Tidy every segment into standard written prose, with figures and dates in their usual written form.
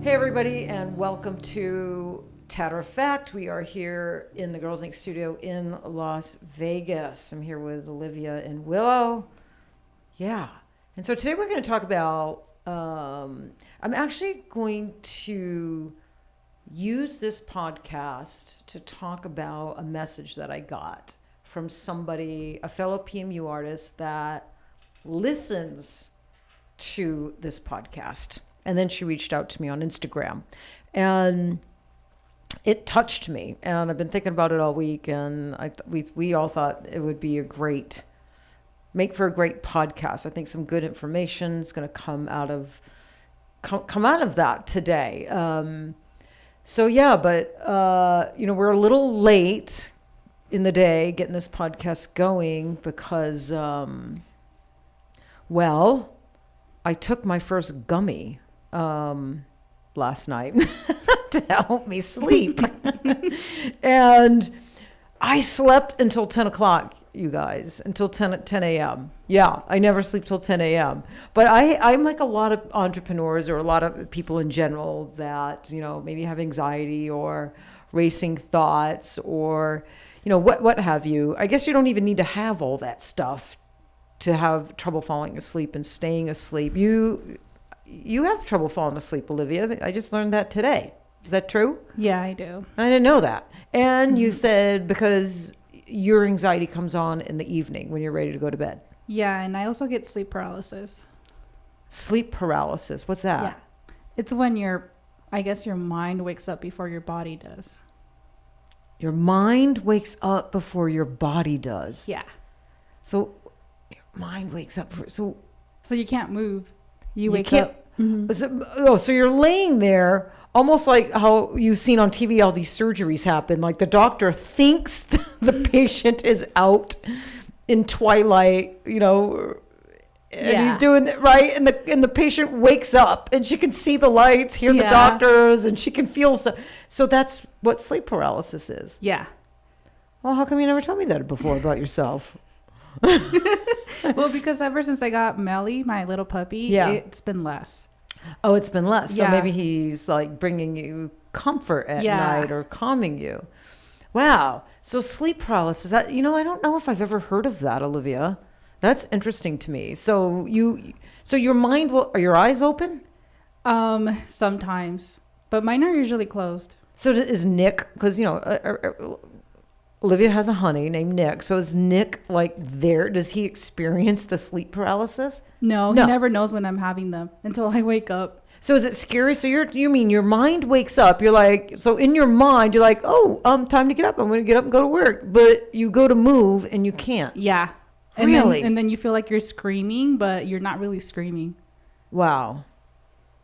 Hey everybody, and welcome to Tatter-a-fact. We are here in the Girlz Inc. studio in Las Vegas. I'm here with Olivia and Willow. Yeah. And so today we're going to talk about, I'm actually going to use this podcast to talk about a message that I got from somebody, a fellow PMU artist that listens to this podcast. And then she reached out to me on Instagram, and it touched me. And I've been thinking about it all week, and we all thought it would be make for a great podcast. I think some good information is going to come out of that today. We're a little late in the day getting this podcast going because, I took my first gummy last night to help me sleep. And I slept until 10 o'clock, you guys, until 10 a.m. Yeah, I never sleep till 10 a.m. But I'm like a lot of entrepreneurs or a lot of people in general that, maybe have anxiety or racing thoughts or, what have you. I guess you don't even need to have all that stuff to have trouble falling asleep and staying asleep. You have trouble falling asleep, Olivia. I just learned that today. Is that true? Yeah, I do. I didn't know that. And you said because your anxiety comes on in the evening when you're ready to go to bed. Yeah, and I also get sleep paralysis. Sleep paralysis. What's that? Yeah. It's when your mind wakes up before your body does. Your mind wakes up before your body does. Yeah. So your mind wakes up. So you can't move. You wake up. Mm-hmm. So you're laying there almost like how you've seen on TV all these surgeries happen. Like the doctor thinks the patient is out in twilight, and he's doing it right. And the patient wakes up and she can see the lights, hear the doctors, and she can feel. So that's what sleep paralysis is. Yeah. Well, how come you never told me that before about yourself? Well, because ever since I got Melly, my little puppy, it's been less. Oh, it's been less. So maybe he's like bringing you comfort at night or calming you. Wow. So sleep paralysis, I don't know if I've ever heard of that, Olivia. That's interesting to me. So your mind are your eyes open? Sometimes, but mine are usually closed. So is Nick, because, Olivia has a honey named Nick. So is Nick like there? Does he experience the sleep paralysis? No, he never knows when I'm having them until I wake up. So is it scary? So you mean your mind wakes up? You're like, so in your mind, you're like, oh, time to get up. I'm going to get up and go to work. But you go to move and you can't. Yeah. Really? And then you feel like you're screaming, but you're not really screaming. Wow.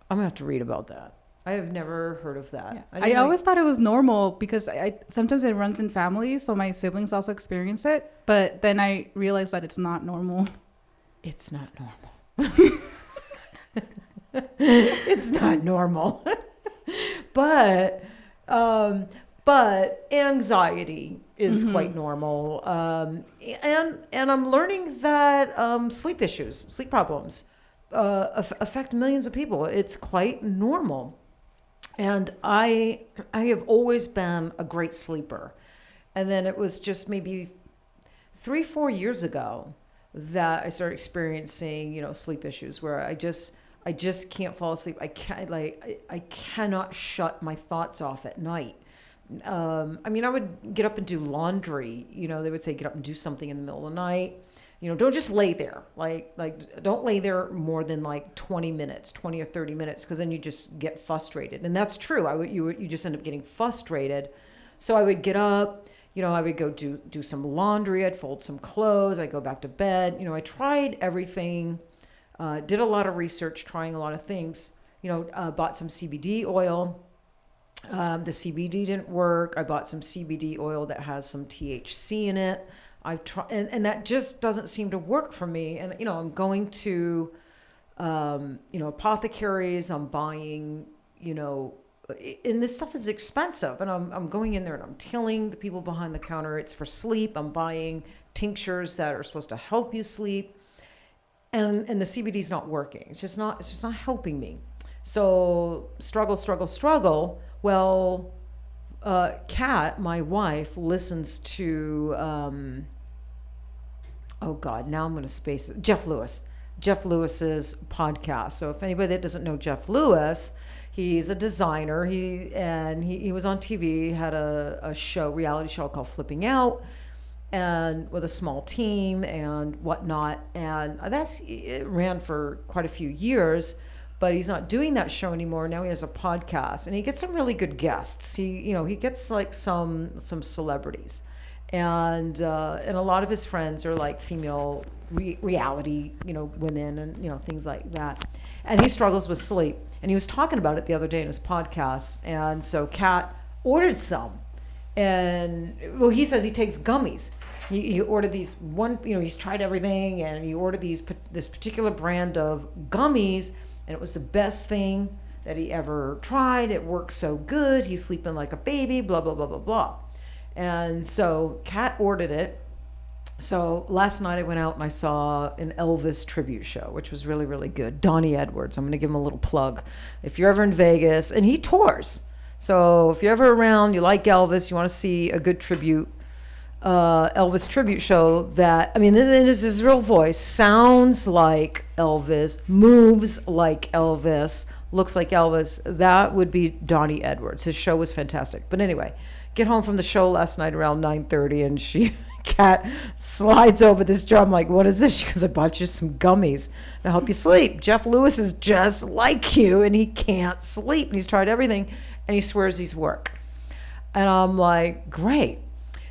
I'm going to have to read about that. I have never heard of that. Yeah. I always thought it was normal because sometimes it runs in families, so my siblings also experience it. But then I realized that it's not normal. It's not normal. It's not normal. But anxiety is quite normal. And I'm learning that sleep problems affect millions of people. It's quite normal. And I have always been a great sleeper. And then it was just maybe 3-4 years ago that I started experiencing, sleep issues where I just can't fall asleep. I cannot shut my thoughts off at night. I would get up and do laundry. They would say, get up and do something in the middle of the night. Don't just lay there. Like don't lay there more than like 20 or 30 minutes, because then you just get frustrated. And that's true. You just end up getting frustrated. So I would get up, I would go do some laundry. I'd fold some clothes. I'd go back to bed. I tried everything, did a lot of research, trying a lot of things, bought some CBD oil. The CBD didn't work. I bought some CBD oil that has some THC in it. I've tried, and that just doesn't seem to work for me. And, I'm going to, apothecaries, I'm buying, and this stuff is expensive. And I'm going in there and I'm telling the people behind the counter it's for sleep. I'm buying tinctures that are supposed to help you sleep. And the CBD is not working. It's just not helping me. So struggle. Well, Kat, my wife, listens to, oh God, now I'm going to space it. Jeff Lewis's podcast. So if anybody that doesn't know Jeff Lewis, he's a designer. He was on TV, had a reality show called Flipping Out, and with a small team and whatnot. And it ran for quite a few years, but he's not doing that show anymore. Now he has a podcast, and he gets some really good guests. He gets like some celebrities, and a lot of his friends are like female reality, women, and things like that. And he struggles with sleep, and he was talking about it the other day in his podcast. And so Kat ordered some, and well, he says he takes gummies. He ordered these he's tried everything, and he ordered this particular brand of gummies, and it was the best thing that he ever tried. It worked so good. He's sleeping like a baby, blah, blah, blah, blah, blah. And so Kat ordered it. So last night I went out and I saw an Elvis tribute show, which was really, really good. Donnie Edwards. I'm going to give him a little plug. If you're ever in Vegas, and he tours. So if you're ever around, you like Elvis, you want to see a good Elvis tribute show it is his real voice, sounds like Elvis, moves like Elvis, looks like Elvis. That would be Donnie Edwards. His show was fantastic. But anyway, get home from the show last night around 9:30, and Kat slides over this jar. I'm like, what is this? She goes, I bought you some gummies to help you sleep. Jeff Lewis is just like you, and he can't sleep. And he's tried everything, and he swears these work. And I'm like, great.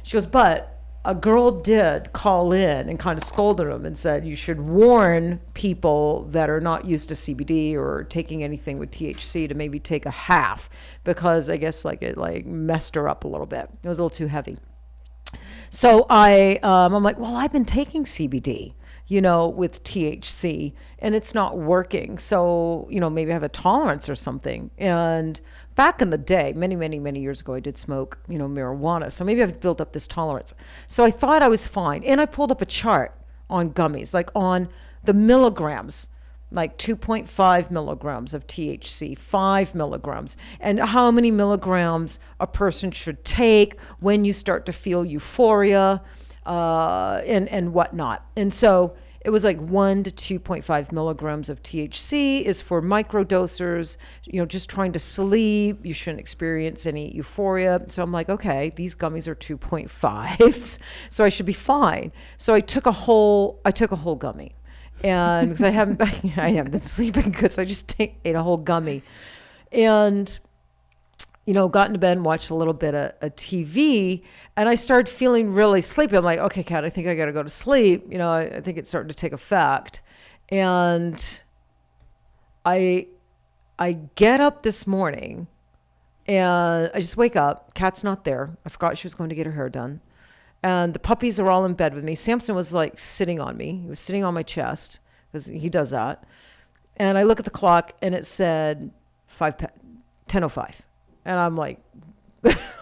She goes, but a girl did call in and kind of scolded him and said, you should warn people that are not used to CBD or taking anything with THC to maybe take a half, because I guess it messed her up a little bit. It was a little too heavy. So I'm like, well, I've been taking CBD, with THC, and it's not working. So, maybe I have a tolerance or something. And back in the day, many, many, many years ago, I did smoke, marijuana. So maybe I've built up this tolerance. So I thought I was fine. And I pulled up a chart on gummies, like on the milligrams, like 2.5 milligrams of THC, 5 milligrams, and how many milligrams a person should take when you start to feel euphoria and whatnot. And so it was like 1 to 2.5 milligrams of THC is for microdosers, just trying to sleep. You shouldn't experience any euphoria. So I'm like, okay, these gummies are 2.5s, so I should be fine. So I took a whole gummy. And because I haven't been sleeping good, so I just ate a whole gummy, and got into bed and watched a little bit of TV, and I started feeling really sleepy. I'm like, okay, Kat, I think I got to go to sleep. I think it's starting to take effect, and I get up this morning, and I just wake up. Kat's not there. I forgot she was going to get her hair done. And the puppies are all in bed with me. Samson was like sitting on me. He was sitting on my chest, because he does that. And I look at the clock, and it said 10:05. And I'm like,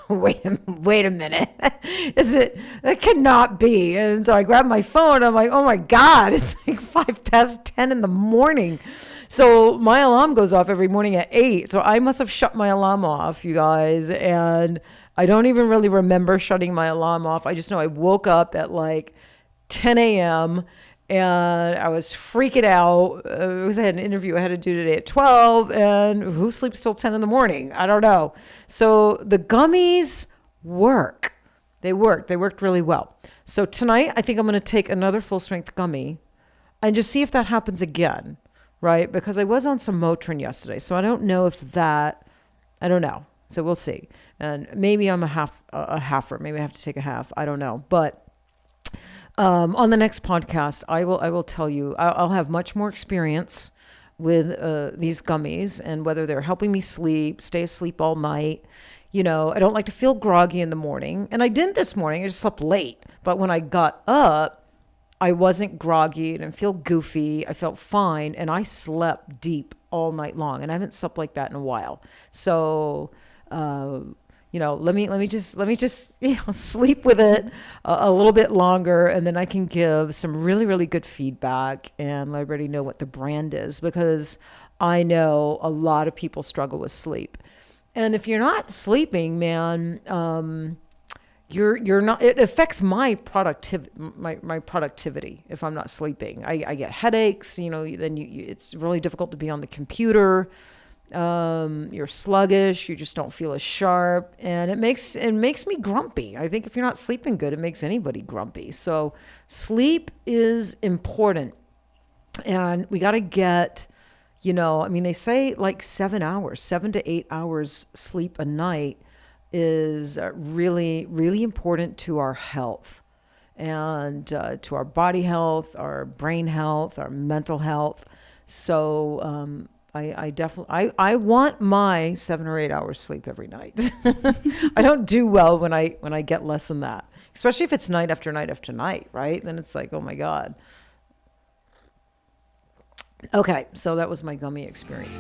wait a minute. That cannot be. And so I grab my phone. I'm like, oh my God, it's like 10:05 in the morning. So my alarm goes off every morning at 8. So I must have shut my alarm off, you guys. And I don't even really remember shutting my alarm off. I just know I woke up at like 10 a.m. and I was freaking out because I had an interview I had to do today at 12, and who sleeps till 10 in the morning? I don't know. So the gummies work. They worked. They worked really well. So tonight, I think I'm going to take another full strength gummy and just see if that happens again, right? Because I was on some Motrin yesterday, so I don't know if I don't know. So we'll see. And maybe I'm a halfer. Maybe I have to take a half. I don't know. But on the next podcast, I will tell you, I'll have much more experience with these gummies and whether they're helping me stay asleep all night. I don't like to feel groggy in the morning. And I didn't this morning. I just slept late. But when I got up, I wasn't groggy. I didn't feel goofy. I felt fine. And I slept deep all night long. And I haven't slept like that in a while. So... let me just sleep with it a little bit longer, and then I can give some really, really good feedback and let everybody know what the brand is, because I know a lot of people struggle with sleep. And if you're not sleeping, man, you're not, it affects my productivity if I'm not sleeping. I get headaches, then it's really difficult to be on the computer. You're sluggish, you just don't feel as sharp, and it makes me grumpy. I think if you're not sleeping good, it makes anybody grumpy. So sleep is important. And we got to get, they say like 7 to 8 hours sleep a night is really, really important to our health and to our body health, our brain health, our mental health. So I definitely, I want my 7 or 8 hours sleep every night. I don't do well when I get less than that, especially if it's night after night after night, right? Then it's like, oh my God. Okay, so that was my gummy experience.